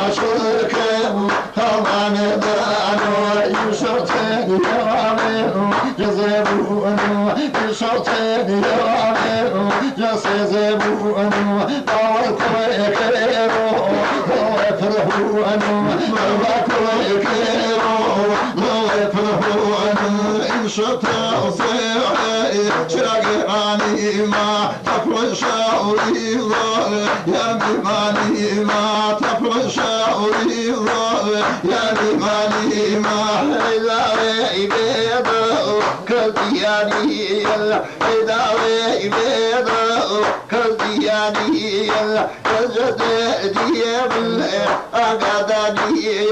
aşkım hamanedano yuşoten yavru yazebunu yuşoten yavru yazebunu bawal koyekero koyekero bawal koyekero koyekero yuşoten şiragi anima tapın şaurila yanımanima tapın şaurila yanımanima idare ibeda kaldiyani idare ibeda kaldiyani kazade diyebul agadani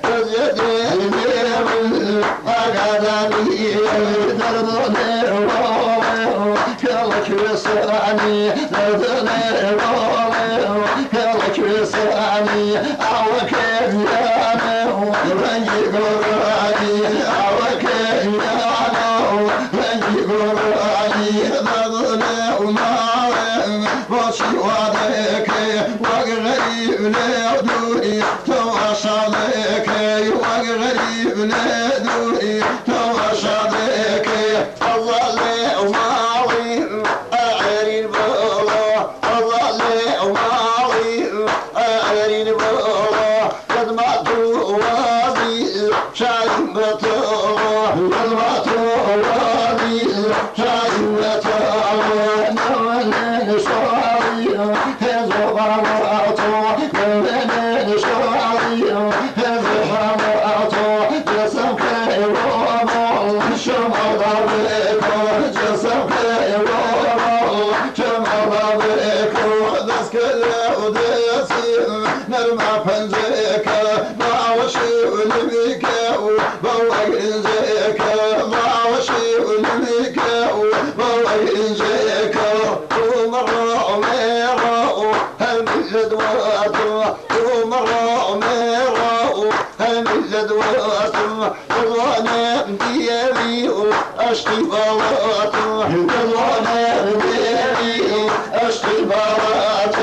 kazade diyebul agadani dardone kala küresani dardone kala küresani avakeyane rengi gorani avakeyane rengi gorani dardone umare başı vadeke vaggaribne duri tavaşadeke vaggaribne duri tavaşadeke Allah le umavi a'ril bala Allah le umavi a'ril bala kadmatu wadi şahin batala kadmatu wadi şahin batala navalen şariya hezobaratu navalen şariya hezobaratu cesem kayromo şamadabeko cesem kayromo şamadabeko deskele odesi nerma penceke maaşı ulmike bavagizeke maaşı ulmike bavagizeke مرة مرة هم الأدوات مرة مرة هم الأدوات رضوانا ديالي أشقي بارات رضوانا ديالي أشقي بارات